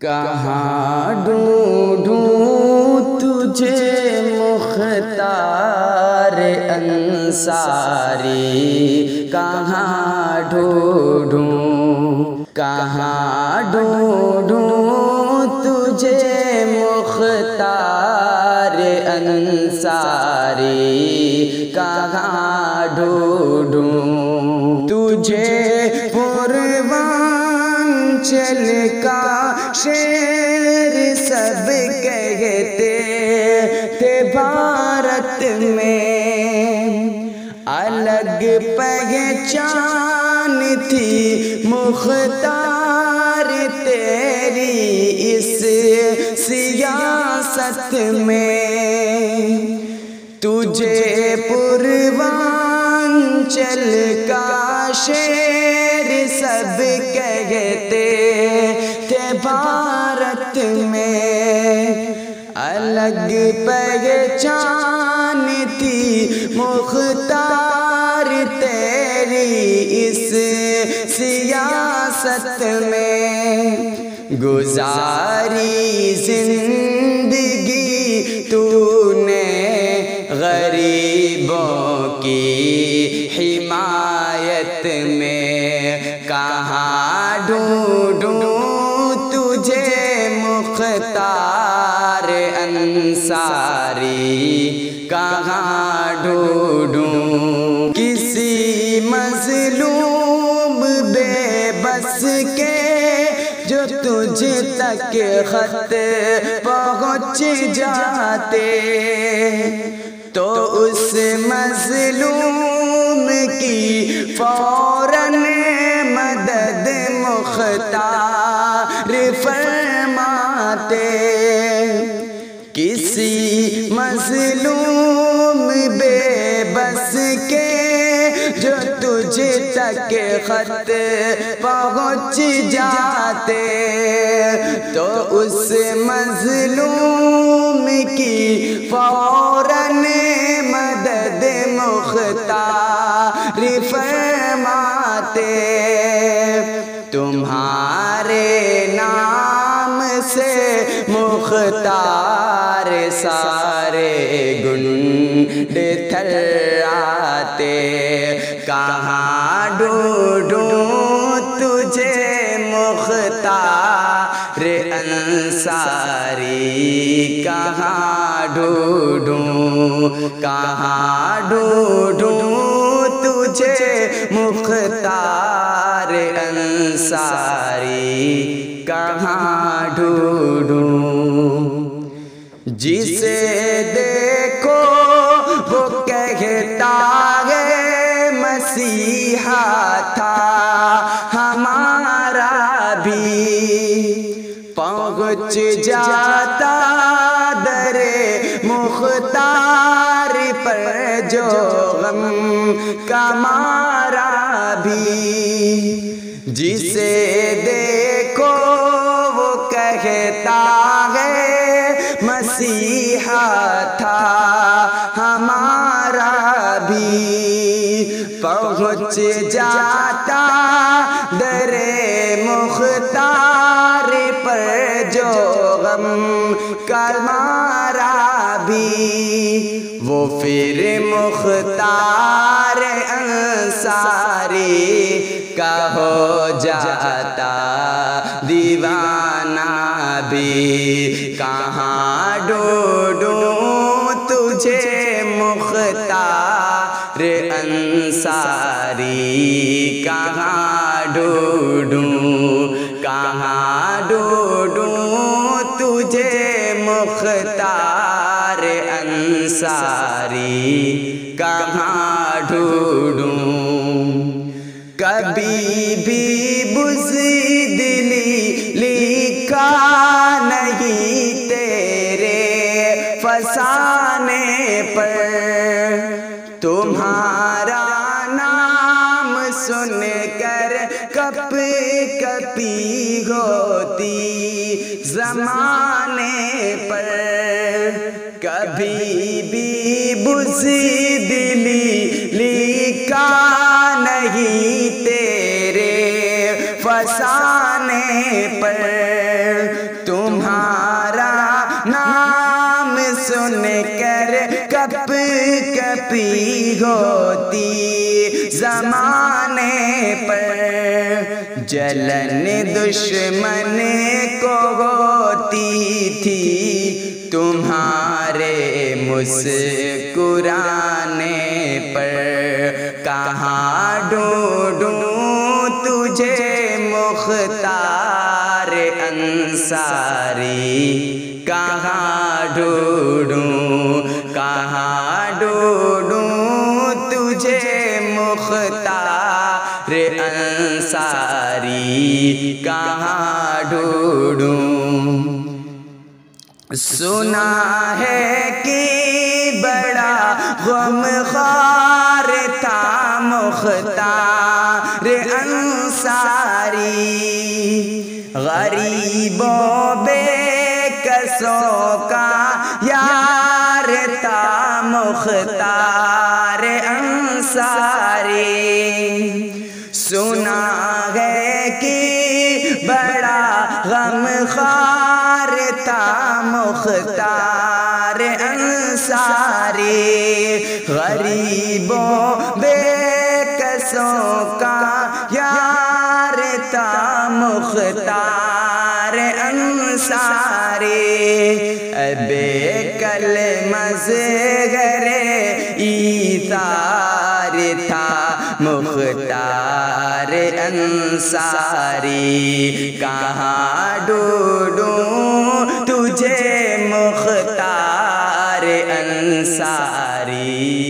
کہاں ڈھونڈوں تجھے مختار انصاری، کہاں ڈھونڈوں، کہاں ڈھونڈوں تجھے مختار انصاری، کہاں ڈھونڈوں تجھے پوروانچل کا شیر سب کہتے تھے بھارت میں، الگ پہچان تھی مختار تیری اس سیاست میں، تجھے پوروانچل کا شیر سب کہتے تھے بھارت میں، الگ پہچان تھی مختار تیری اس سیاست میں، گزاری زندگی تو نے غریبوں کی حمایت میں، کہاں ڈھونڈوں تجھے مختار انصاری، کہاں ڈھونڈوں کسی مظلوم بے بس کے جو تجھ تک خط پہنچ جاتے، تو اس مظلوم کی فوراً مدد مختار فرماتے، کسی مظلوم بے بس کے جو تجھ تک خط پہنچ جاتے، تو اس مظلوم کی فوراً مدد مختار فرماتے، تمہارے نام سے مختار سارے گنڈ تھراتے، کہاں ڈھونڈوں تجھے مختار انصاری، کہاں ڈھونڈوں، کہاں ڈھونڈوں تجھے مختار انصاری، کہاں ڈھونڈوں، جسے دیکھو وہ کہتا ہے مسیحا تھا ہمارا بھی، پہنچ جاتا در مختار پر جو غم کا مارا بھی، جسے دیکھو وہ کہتا ہے مسیحا تھا ہمارا بھی، پہنچ جاتا در مختار پر جو غم کا مارا بھی، وہ پھر مختار انصاری کا ہو جاتا دیوانہ بھی، کہاں ڈھونڈوں تجھے مختار انصاری، کہاں ڈھونڈوں، کہاں ڈھونڈوں تجھے مختار انصاری، کہاں ڈھونڈوں، کبھی بھی بزدلی لکھا نہیں تیرے فسانے پر، تمہارا نام سن کر کپ کپی ہوتی زمانے پر، کبھی بھی بزدلی لکھا نہیں تیرے فسانے پر تمہارا نام سن کر کپ کپی ہوتی زمانے پر جلن دشمن کو ہوتی تھی تمہارے مسکرانے پر کہاں ڈھونڈوں تجھے مختار انصاری کہاں ڈھونڈوں تجھے مختار انصاری کہاں ڈھونڈوں سنا ہے کہ بڑا غم خوار تھا مختار انصاری غریبوں بے کسوں کا یار تھا مختار انصاری سنا ہے کہ بڑا غم خوار تھا مختار انصاری غریبوں بے کسوں کا یار تھا مختار انصاری بے کلمہ زہر ایثار تھا مختار انصاری کہاں ڈھونڈوں تجھے مختار انصاری